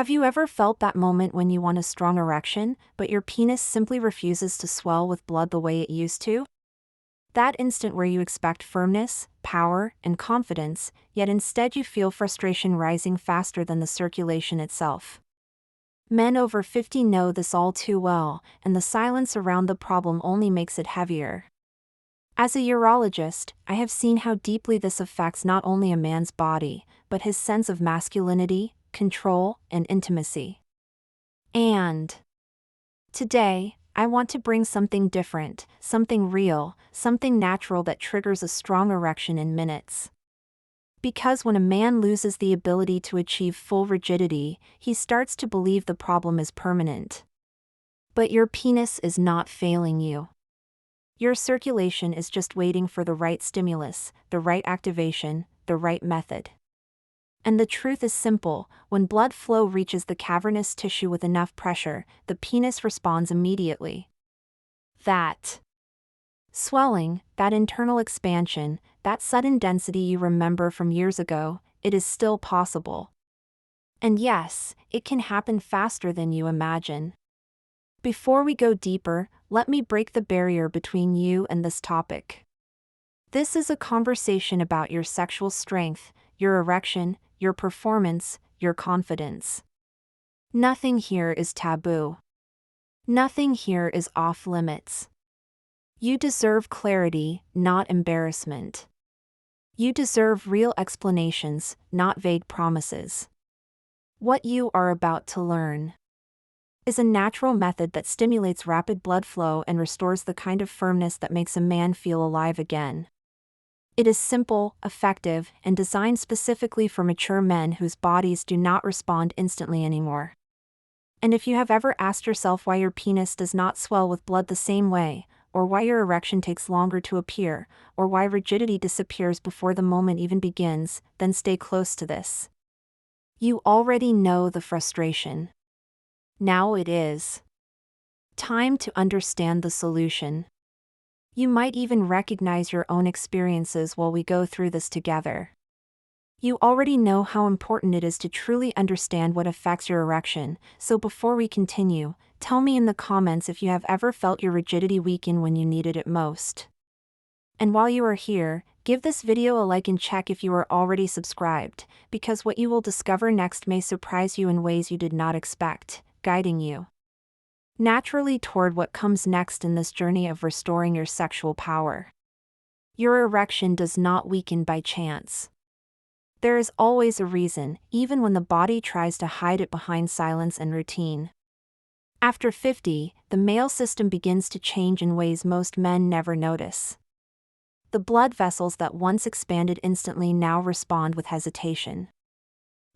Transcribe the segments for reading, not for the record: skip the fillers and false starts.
Have you ever felt that moment when you want a strong erection, but your penis simply refuses to swell with blood the way it used to? That instant where you expect firmness, power, and confidence, yet instead you feel frustration rising faster than the circulation itself. Men over 50 know this all too well, and the silence around the problem only makes it heavier. As a urologist, I have seen how deeply this affects not only a man's body, but his sense of masculinity, control, and intimacy. And today, I want to bring something different, something real, something natural that triggers a strong erection in minutes. Because when a man loses the ability to achieve full rigidity, he starts to believe the problem is permanent. But your penis is not failing you. Your circulation is just waiting for the right stimulus, the right activation, the right method. And the truth is simple: when blood flow reaches the cavernous tissue with enough pressure, the penis responds immediately. That swelling, that internal expansion, that sudden density you remember from years ago, it is still possible. And yes, it can happen faster than you imagine. Before we go deeper, let me break the barrier between you and this topic. This is a conversation about your sexual strength, your erection, your performance, your confidence. Nothing here is taboo. Nothing here is off limits. You deserve clarity, not embarrassment. You deserve real explanations, not vague promises. What you are about to learn is a natural method that stimulates rapid blood flow and restores the kind of firmness that makes a man feel alive again. It is simple, effective, and designed specifically for mature men whose bodies do not respond instantly anymore. And if you have ever asked yourself why your penis does not swell with blood the same way, or why your erection takes longer to appear, or why rigidity disappears before the moment even begins, then stay close to this. You already know the frustration. Now it is time to understand the solution. You might even recognize your own experiences while we go through this together. You already know how important it is to truly understand what affects your erection, so before we continue, tell me in the comments if you have ever felt your rigidity weaken when you needed it most. And while you are here, give this video a like and check if you are already subscribed, because what you will discover next may surprise you in ways you did not expect, guiding you naturally toward what comes next in this journey of restoring your sexual power. Your erection does not weaken by chance. There is always a reason, even when the body tries to hide it behind silence and routine. After 50, the male system begins to change in ways most men never notice. The blood vessels that once expanded instantly now respond with hesitation.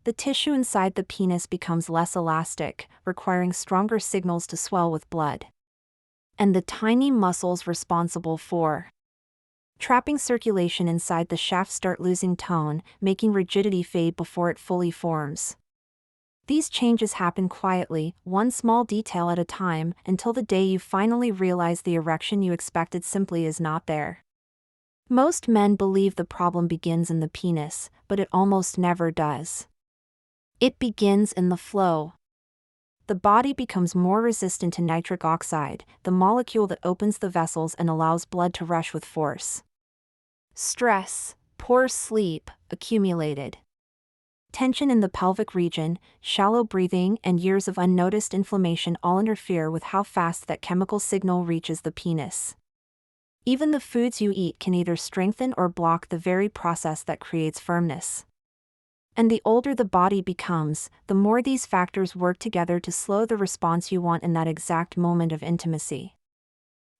The tissue inside the penis becomes less elastic, requiring stronger signals to swell with blood. And the tiny muscles responsible for trapping circulation inside the shaft start losing tone, making rigidity fade before it fully forms. These changes happen quietly, one small detail at a time, until the day you finally realize the erection you expected simply is not there. Most men believe the problem begins in the penis, but it almost never does. It begins in the flow. The body becomes more resistant to nitric oxide, the molecule that opens the vessels and allows blood to rush with force. Stress, poor sleep, accumulated tension in the pelvic region, shallow breathing, and years of unnoticed inflammation all interfere with how fast that chemical signal reaches the penis. Even the foods you eat can either strengthen or block the very process that creates firmness. And the older the body becomes, the more these factors work together to slow the response you want in that exact moment of intimacy.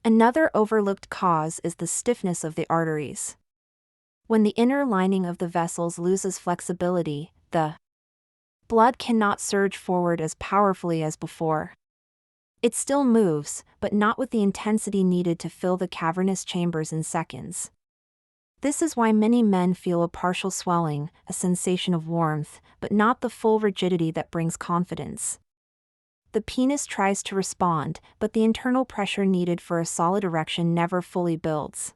Another overlooked cause is the stiffness of the arteries. When the inner lining of the vessels loses flexibility, the blood cannot surge forward as powerfully as before. It still moves, but not with the intensity needed to fill the cavernous chambers in seconds. This is why many men feel a partial swelling, a sensation of warmth, but not the full rigidity that brings confidence. The penis tries to respond, but the internal pressure needed for a solid erection never fully builds.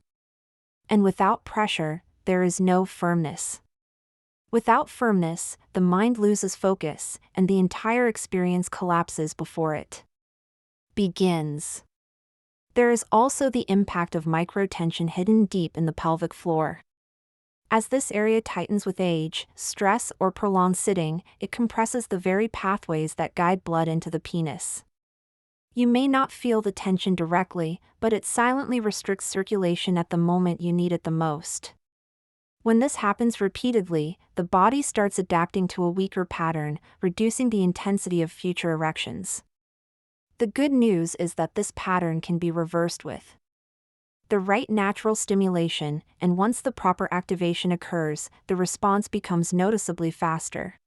And without pressure, there is no firmness. Without firmness, the mind loses focus, and the entire experience collapses before it begins. There is also the impact of microtension hidden deep in the pelvic floor. As this area tightens with age, stress, or prolonged sitting, it compresses the very pathways that guide blood into the penis. You may not feel the tension directly, but it silently restricts circulation at the moment you need it the most. When this happens repeatedly, the body starts adapting to a weaker pattern, reducing the intensity of future erections. The good news is that this pattern can be reversed with the right natural stimulation, and once the proper activation occurs, the response becomes noticeably faster.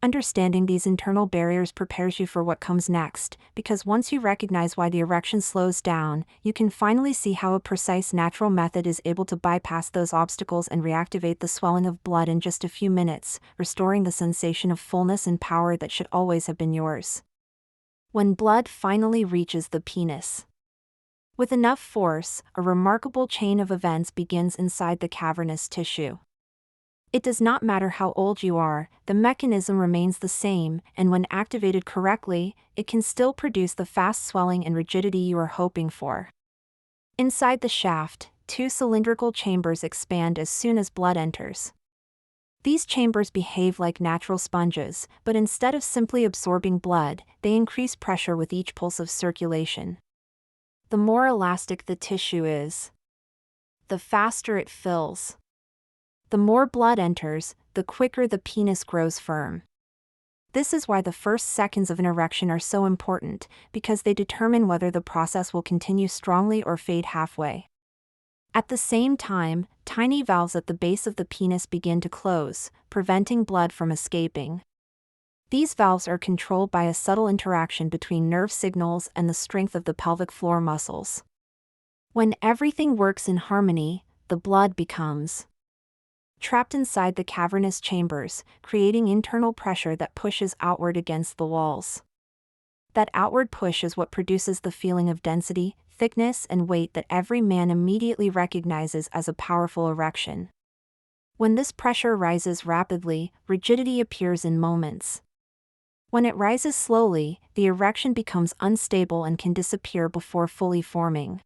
Understanding these internal barriers prepares you for what comes next, because once you recognize why the erection slows down, you can finally see how a precise natural method is able to bypass those obstacles and reactivate the swelling of blood in just a few minutes, restoring the sensation of fullness and power that should always have been yours. When blood finally reaches the penis, with enough force, a remarkable chain of events begins inside the cavernous tissue. It does not matter how old you are, the mechanism remains the same, and when activated correctly, it can still produce the fast swelling and rigidity you are hoping for. Inside the shaft, two cylindrical chambers expand as soon as blood enters. These chambers behave like natural sponges, but instead of simply absorbing blood, they increase pressure with each pulse of circulation. The more elastic the tissue is, the faster it fills. The more blood enters, the quicker the penis grows firm. This is why the first seconds of an erection are so important, because they determine whether the process will continue strongly or fade halfway. At the same time, tiny valves at the base of the penis begin to close, preventing blood from escaping. These valves are controlled by a subtle interaction between nerve signals and the strength of the pelvic floor muscles. When everything works in harmony, the blood becomes trapped inside the cavernous chambers, creating internal pressure that pushes outward against the walls. That outward push is what produces the feeling of density, thickness, and weight that every man immediately recognizes as a powerful erection. When this pressure rises rapidly, rigidity appears in moments. When it rises slowly, the erection becomes unstable and can disappear before fully forming.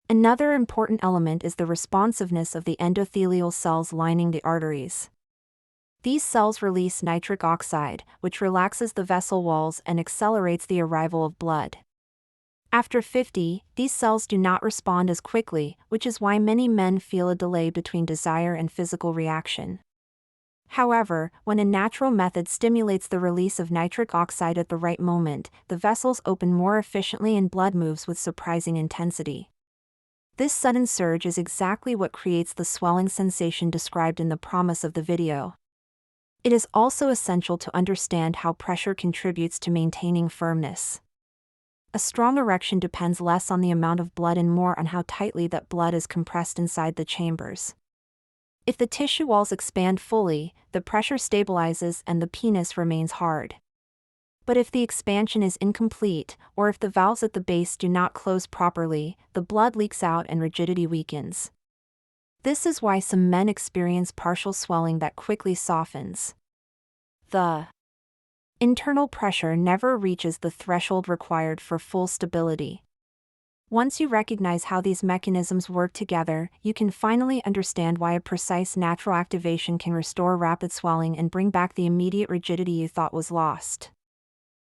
Another important element is the responsiveness of the endothelial cells lining the arteries. These cells release nitric oxide, which relaxes the vessel walls and accelerates the arrival of blood. After 50, these cells do not respond as quickly, which is why many men feel a delay between desire and physical reaction. However, when a natural method stimulates the release of nitric oxide at the right moment, the vessels open more efficiently and blood moves with surprising intensity. This sudden surge is exactly what creates the swelling sensation described in the promise of the video. It is also essential to understand how pressure contributes to maintaining firmness. A strong erection depends less on the amount of blood and more on how tightly that blood is compressed inside the chambers. If the tissue walls expand fully, the pressure stabilizes and the penis remains hard. But if the expansion is incomplete, or if the valves at the base do not close properly, the blood leaks out and rigidity weakens. This is why some men experience partial swelling that quickly softens. The internal pressure never reaches the threshold required for full stability. Once you recognize how these mechanisms work together, you can finally understand why a precise natural activation can restore rapid swelling and bring back the immediate rigidity you thought was lost.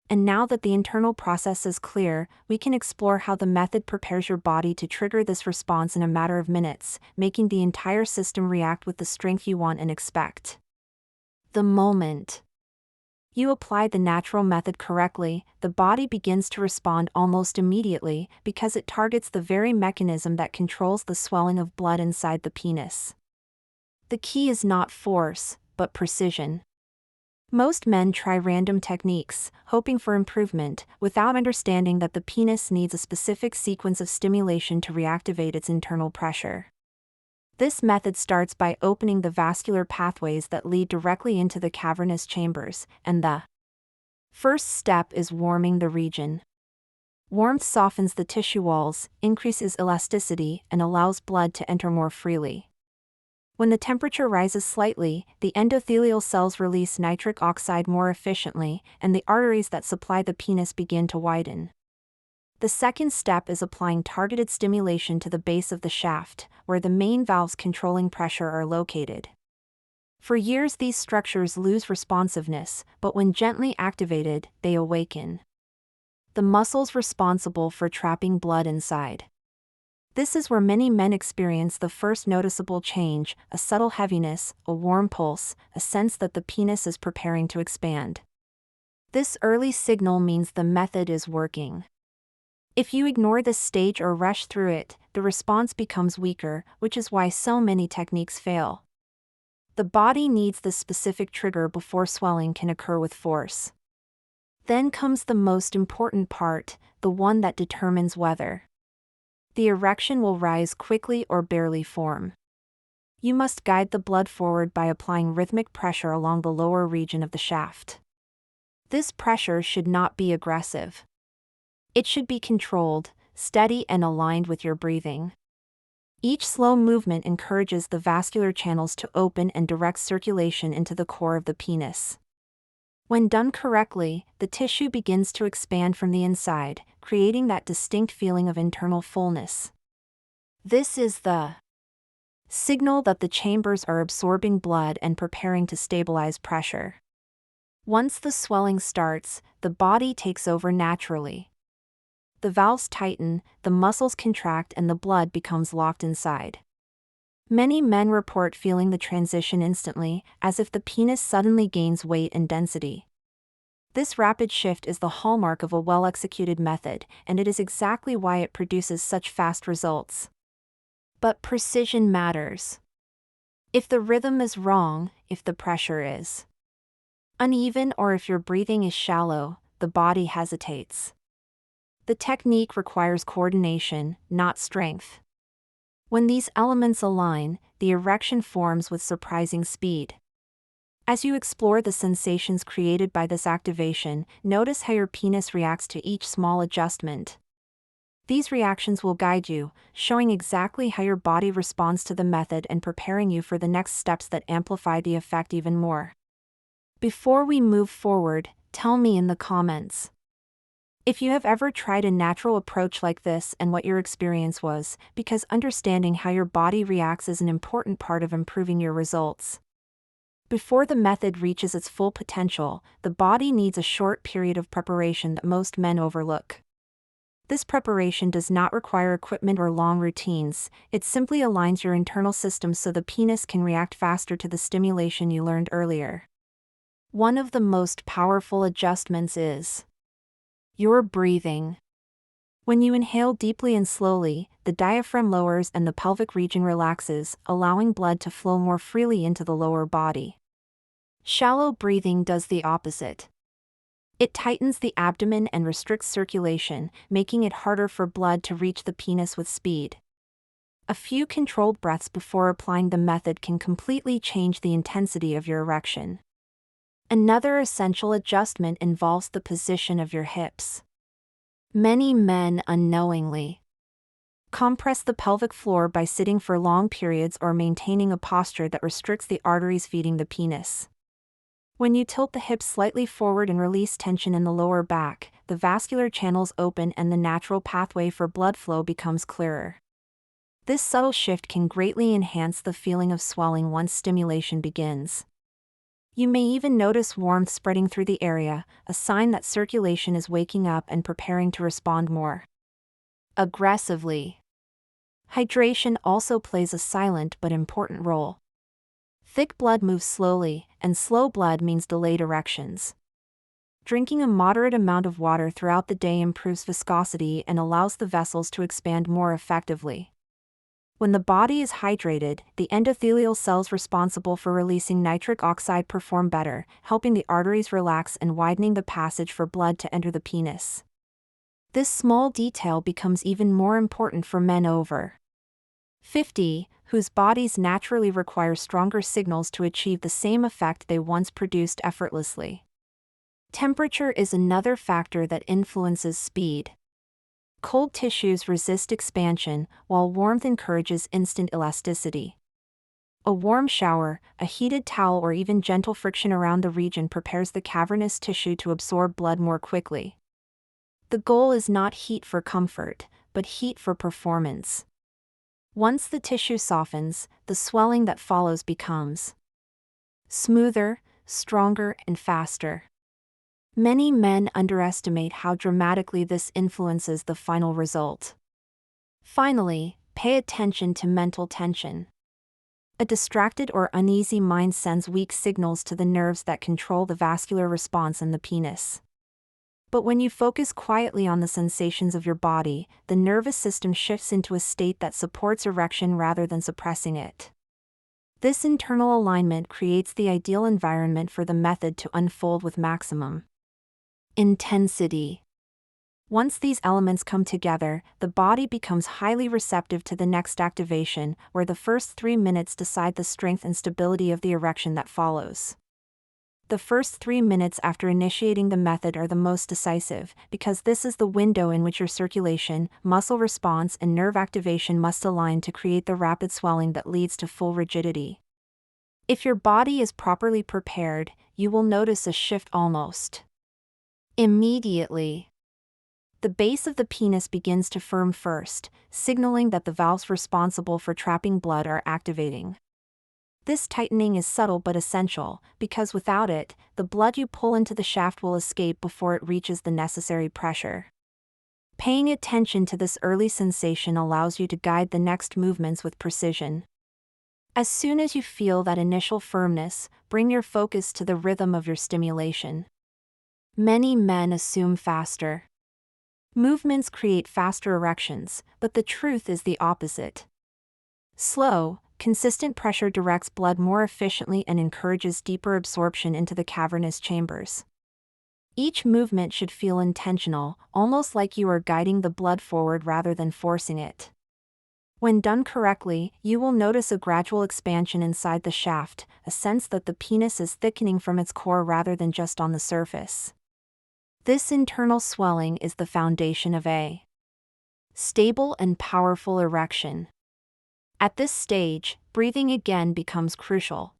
And now that the internal process is clear, we can explore how the method prepares your body to trigger this response in a matter of minutes, making the entire system react with the strength you want and expect. The moment you apply the natural method correctly, the body begins to respond almost immediately because it targets the very mechanism that controls the swelling of blood inside the penis. The key is not force, but precision. Most men try random techniques, hoping for improvement, without understanding that the penis needs a specific sequence of stimulation to reactivate its internal pressure. This method starts by opening the vascular pathways that lead directly into the cavernous chambers, and the first step is warming the region. Warmth softens the tissue walls, increases elasticity, and allows blood to enter more freely. When the temperature rises slightly, the endothelial cells release nitric oxide more efficiently, and the arteries that supply the penis begin to widen. The second step is applying targeted stimulation to the base of the shaft, where the main valves controlling pressure are located. For years, these structures lose responsiveness, but when gently activated, they awaken. The muscles responsible for trapping blood inside. This is where many men experience the first noticeable change, a subtle heaviness, a warm pulse, a sense that the penis is preparing to expand. This early signal means the method is working. If you ignore this stage or rush through it, the response becomes weaker, which is why so many techniques fail. The body needs this specific trigger before swelling can occur with force. Then comes the most important part, the one that determines whether the erection will rise quickly or barely form. You must guide the blood forward by applying rhythmic pressure along the lower region of the shaft. This pressure should not be aggressive. It should be controlled, steady, and aligned with your breathing. Each slow movement encourages the vascular channels to open and direct circulation into the core of the penis. When done correctly, the tissue begins to expand from the inside, creating that distinct feeling of internal fullness. This is the signal that the chambers are absorbing blood and preparing to stabilize pressure. Once the swelling starts, the body takes over naturally. The valves tighten, the muscles contract, and the blood becomes locked inside. Many men report feeling the transition instantly, as if the penis suddenly gains weight and density. This rapid shift is the hallmark of a well-executed method, and it is exactly why it produces such fast results. But precision matters. If the rhythm is wrong, if the pressure is uneven, or if your breathing is shallow, the body hesitates. The technique requires coordination, not strength. When these elements align, the erection forms with surprising speed. As you explore the sensations created by this activation, notice how your penis reacts to each small adjustment. These reactions will guide you, showing exactly how your body responds to the method and preparing you for the next steps that amplify the effect even more. Before we move forward, tell me in the comments if you have ever tried a natural approach like this and what your experience was, because understanding how your body reacts is an important part of improving your results. Before the method reaches its full potential, the body needs a short period of preparation that most men overlook. This preparation does not require equipment or long routines, it simply aligns your internal systems so the penis can react faster to the stimulation you learned earlier. One of the most powerful adjustments is your breathing. When you inhale deeply and slowly, the diaphragm lowers and the pelvic region relaxes, allowing blood to flow more freely into the lower body. Shallow breathing does the opposite. It tightens the abdomen and restricts circulation, making it harder for blood to reach the penis with speed. A few controlled breaths before applying the method can completely change the intensity of your erection. Another essential adjustment involves the position of your hips. Many men unknowingly compress the pelvic floor by sitting for long periods or maintaining a posture that restricts the arteries feeding the penis. When you tilt the hips slightly forward and release tension in the lower back, the vascular channels open and the natural pathway for blood flow becomes clearer. This subtle shift can greatly enhance the feeling of swelling once stimulation begins. You may even notice warmth spreading through the area, a sign that circulation is waking up and preparing to respond more aggressively. Hydration also plays a silent but important role. Thick blood moves slowly, and slow blood means delayed erections. Drinking a moderate amount of water throughout the day improves viscosity and allows the vessels to expand more effectively. When the body is hydrated, the endothelial cells responsible for releasing nitric oxide perform better, helping the arteries relax and widening the passage for blood to enter the penis. This small detail becomes even more important for men over 50, whose bodies naturally require stronger signals to achieve the same effect they once produced effortlessly. Temperature is another factor that influences speed. Cold tissues resist expansion, while warmth encourages instant elasticity. A warm shower, a heated towel, or even gentle friction around the region prepares the cavernous tissue to absorb blood more quickly. The goal is not heat for comfort, but heat for performance. Once the tissue softens, the swelling that follows becomes smoother, stronger, and faster. Many men underestimate how dramatically this influences the final result. Finally, pay attention to mental tension. A distracted or uneasy mind sends weak signals to the nerves that control the vascular response in the penis. But when you focus quietly on the sensations of your body, the nervous system shifts into a state that supports erection rather than suppressing it. This internal alignment creates the ideal environment for the method to unfold with maximum intensity. Once these elements come together, the body becomes highly receptive to the next activation, where the first 3 minutes decide the strength and stability of the erection that follows. The first 3 minutes after initiating the method are the most decisive, because this is the window in which your circulation, muscle response, and nerve activation must align to create the rapid swelling that leads to full rigidity. If your body is properly prepared, you will notice a shift almost immediately. The base of the penis begins to firm first, signaling that the valves responsible for trapping blood are activating. This tightening is subtle but essential, because without it, the blood you pull into the shaft will escape before it reaches the necessary pressure. Paying attention to this early sensation allows you to guide the next movements with precision. As soon as you feel that initial firmness, bring your focus to the rhythm of your stimulation. Many men assume faster movements create faster erections, but the truth is the opposite. Slow, consistent pressure directs blood more efficiently and encourages deeper absorption into the cavernous chambers. Each movement should feel intentional, almost like you are guiding the blood forward rather than forcing it. When done correctly, you will notice a gradual expansion inside the shaft, a sense that the penis is thickening from its core rather than just on the surface. This internal swelling is the foundation of a stable and powerful erection. At this stage, breathing again becomes crucial.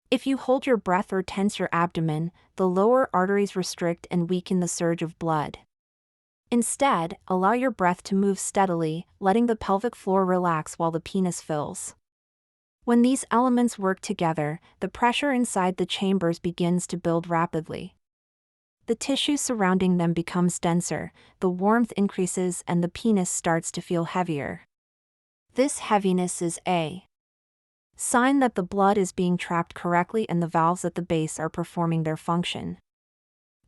If you hold your breath or tense your abdomen, the lower arteries restrict and weaken the surge of blood. Instead, allow your breath to move steadily, letting the pelvic floor relax while the penis fills. When these elements work together, the pressure inside the chambers begins to build rapidly. The tissue surrounding them becomes denser, the warmth increases, and the penis starts to feel heavier. This heaviness is a sign that the blood is being trapped correctly and the valves at the base are performing their function.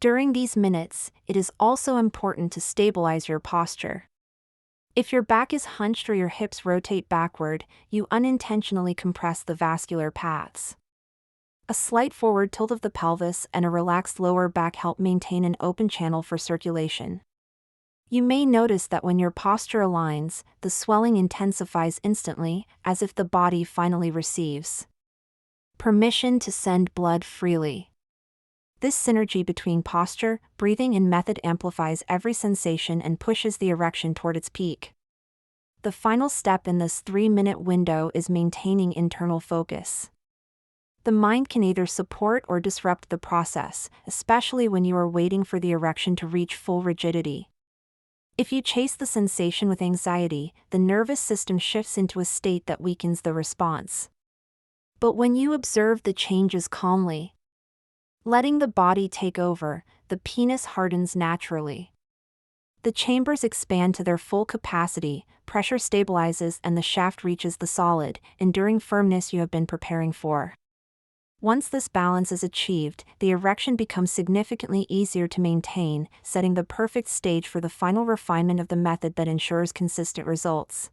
During these minutes, it is also important to stabilize your posture. If your back is hunched or your hips rotate backward, you unintentionally compress the vascular paths. A slight forward tilt of the pelvis and a relaxed lower back help maintain an open channel for circulation. You may notice that when your posture aligns, the swelling intensifies instantly, as if the body finally receives permission to send blood freely. This synergy between posture, breathing, and method amplifies every sensation and pushes the erection toward its peak. The final step in this 3-minute window is maintaining internal focus. The mind can either support or disrupt the process, especially when you are waiting for the erection to reach full rigidity. If you chase the sensation with anxiety, the nervous system shifts into a state that weakens the response. But when you observe the changes calmly, letting the body take over, the penis hardens naturally. The chambers expand to their full capacity, pressure stabilizes, and the shaft reaches the solid, enduring firmness you have been preparing for. Once this balance is achieved, the erection becomes significantly easier to maintain, setting the perfect stage for the final refinement of the method that ensures consistent results.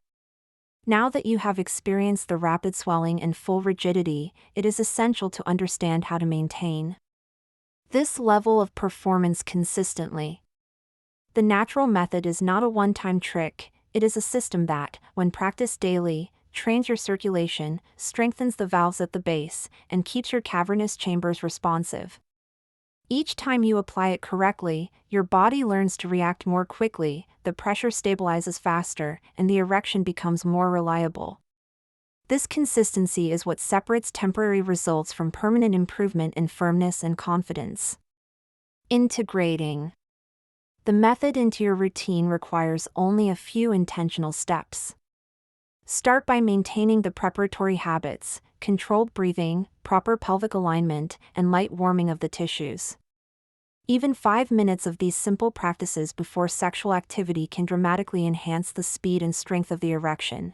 Now that you have experienced the rapid swelling and full rigidity, it is essential to understand how to maintain this level of performance consistently. The natural method is not a one-time trick, it is a system that, when practiced daily, trains your circulation, strengthens the valves at the base, and keeps your cavernous chambers responsive. Each time you apply it correctly, your body learns to react more quickly, the pressure stabilizes faster, and the erection becomes more reliable. This consistency is what separates temporary results from permanent improvement in firmness and confidence. Integrating the method into your routine requires only a few intentional steps. Start by maintaining the preparatory habits, controlled breathing, proper pelvic alignment, and light warming of the tissues. Even 5 minutes of these simple practices before sexual activity can dramatically enhance the speed and strength of the erection.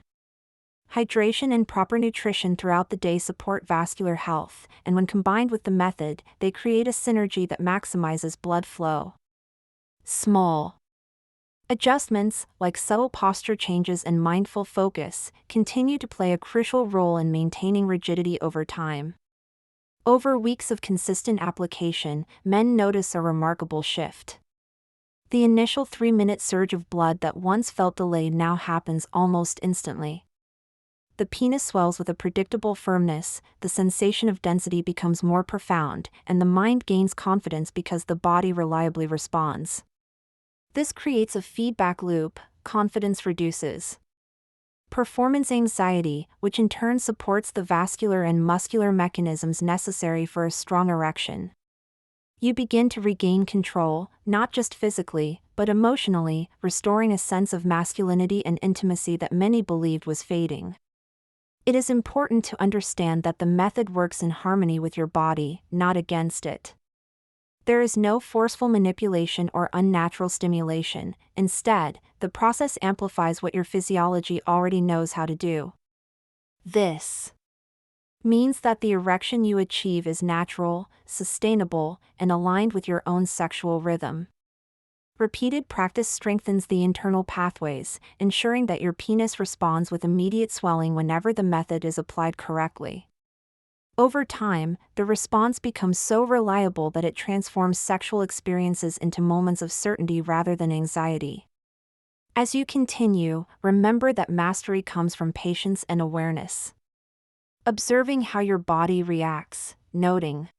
Hydration and proper nutrition throughout the day support vascular health, and when combined with the method, they create a synergy that maximizes blood flow. Small adjustments, like subtle posture changes and mindful focus, continue to play a crucial role in maintaining rigidity over time. Over weeks of consistent application, men notice a remarkable shift. The initial 3-minute surge of blood that once felt delayed now happens almost instantly. The penis swells with a predictable firmness, the sensation of density becomes more profound, and the mind gains confidence because the body reliably responds. This creates a feedback loop. Confidence reduces performance anxiety, which in turn supports the vascular and muscular mechanisms necessary for a strong erection. You begin to regain control, not just physically, but emotionally, restoring a sense of masculinity and intimacy that many believed was fading. It is important to understand that the method works in harmony with your body, not against it. There is no forceful manipulation or unnatural stimulation. Instead, the process amplifies what your physiology already knows how to do. This means that the erection you achieve is natural, sustainable, and aligned with your own sexual rhythm. Repeated practice strengthens the internal pathways, ensuring that your penis responds with immediate swelling whenever the method is applied correctly. Over time, the response becomes so reliable that it transforms sexual experiences into moments of certainty rather than anxiety. As you continue, remember that mastery comes from patience and awareness. Observing how your body reacts, noting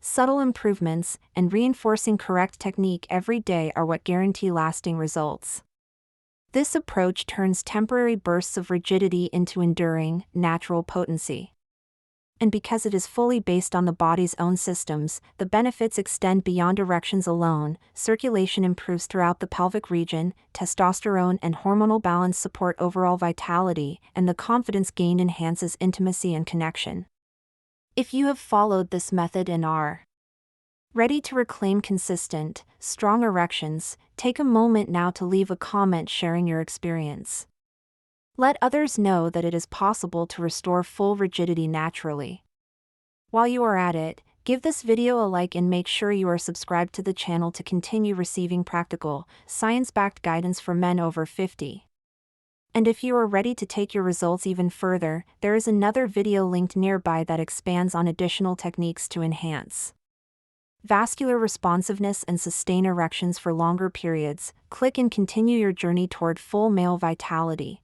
subtle improvements, and reinforcing correct technique every day are what guarantee lasting results. This approach turns temporary bursts of rigidity into enduring, natural potency. And because it is fully based on the body's own systems, the benefits extend beyond erections alone. Circulation improves throughout the pelvic region, testosterone and hormonal balance support overall vitality, and the confidence gained enhances intimacy and connection. If you have followed this method and are ready to reclaim consistent, strong erections, take a moment now to leave a comment sharing your experience. Let others know that it is possible to restore full rigidity naturally. While you are at it, give this video a like and make sure you are subscribed to the channel to continue receiving practical, science-backed guidance for men over 50. And if you are ready to take your results even further, there is another video linked nearby that expands on additional techniques to enhance vascular responsiveness and sustain erections for longer periods. Click and continue your journey toward full male vitality.